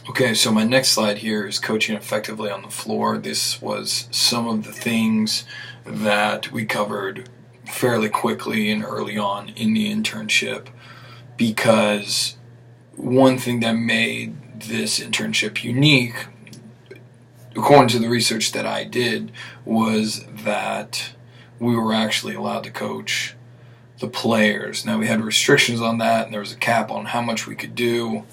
Okay, so my next slide here is coaching effectively on the floor. This was some of the things that we covered fairly quickly and early on in the internship, because one thing that made this internship unique, according to the research that I did, was that we were actually allowed to coach the players. Now, we had restrictions on that, and there was a cap on how much we could do.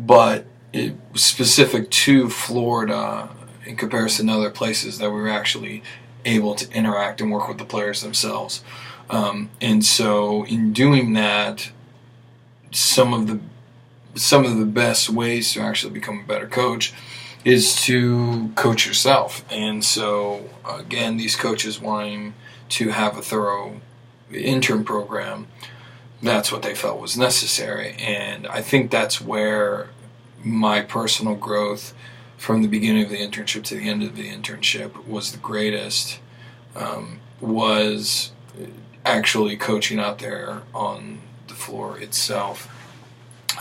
But it was specific to Florida in comparison to other places that we were actually able to interact and work with the players themselves. And so in doing that, some of the best ways to actually become a better coach is to coach yourself. And so again, these coaches wanting to have a thorough intern program, that's what they felt was necessary. And I think that's where my personal growth from the beginning of the internship to the end of the internship was the greatest, was actually coaching out there on the floor itself.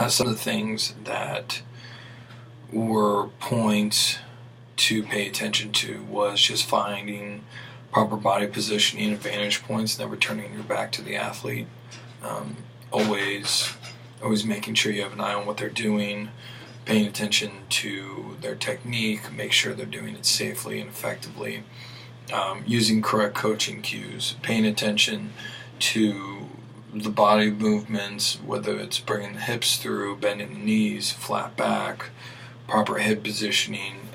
Some of the things that were points to pay attention to was just finding proper body positioning and vantage points, never turning your back to the athlete. Always making sure you have an eye on what they're doing, paying attention to their technique, make sure they're doing it safely and effectively, using correct coaching cues, paying attention to the body movements, whether it's bringing the hips through, bending the knees, flat back, proper head positioning,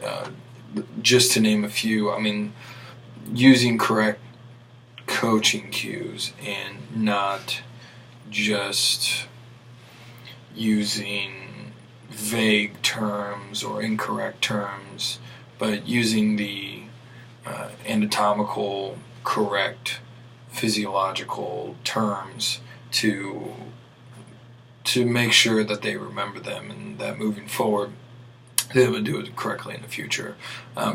just to name a few. I mean, using correct coaching cues and not just using vague terms or incorrect terms, but using the anatomical correct physiological terms to make sure that they remember them, and that moving forward they would do it correctly in the future.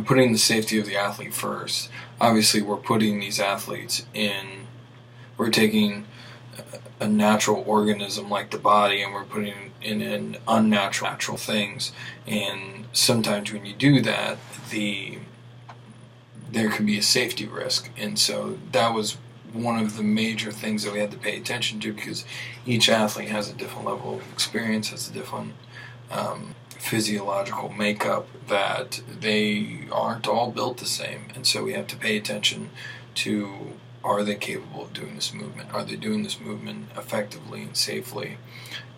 Putting the safety of the athlete first. Obviously, we're putting these athletes we're taking a natural organism like the body, and we're putting it in unnatural things. And sometimes when you do that, there can be a safety risk. And so that was one of the major things that we had to pay attention to, because each athlete has a different level of experience, has a different physiological makeup, that they aren't all built the same. And so we have to pay attention to, are they capable of doing this movement? Are they doing this movement effectively and safely?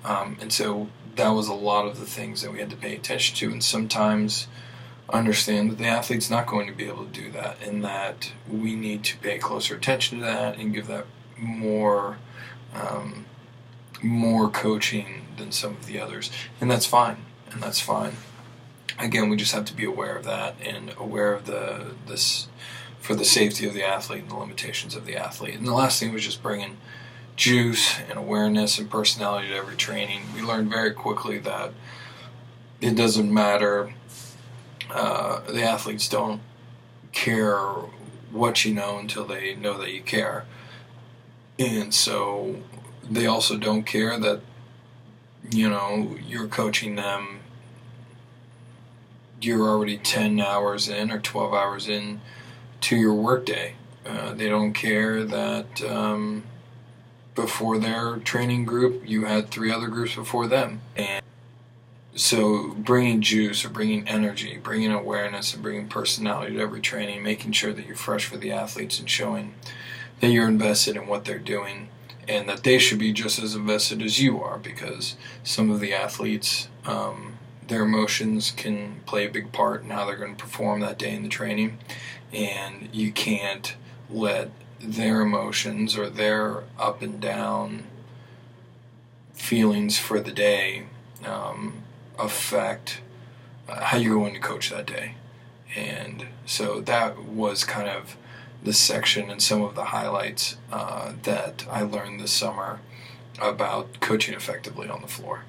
And so that was a lot of the things that we had to pay attention to, and sometimes understand that the athlete's not going to be able to do that, and that we need to pay closer attention to that and give that more coaching than some of the others. And that's fine. Again, we just have to be aware of that, and aware of this for the safety of the athlete and the limitations of the athlete. And the last thing was just bringing juice and awareness and personality to every training. We learned very quickly that it doesn't matter. The athletes don't care what you know until they know that you care. And so they also don't care that, you're coaching them, you're already 10 hours in or 12 hours in to your workday. They don't care that before their training group, you had 3 other groups before them. And so bringing juice, or bringing energy, bringing awareness, and bringing personality to every training, making sure that you're fresh for the athletes, and showing that you're invested in what they're doing, and that they should be just as invested as you are, because some of the athletes, their emotions can play a big part in how they're going to perform that day in the training, and you can't let their emotions or their up and down feelings for the day affect how you're going to coach that day. And so that was kind of the section and some of the highlights that I learned this summer about coaching effectively on the floor.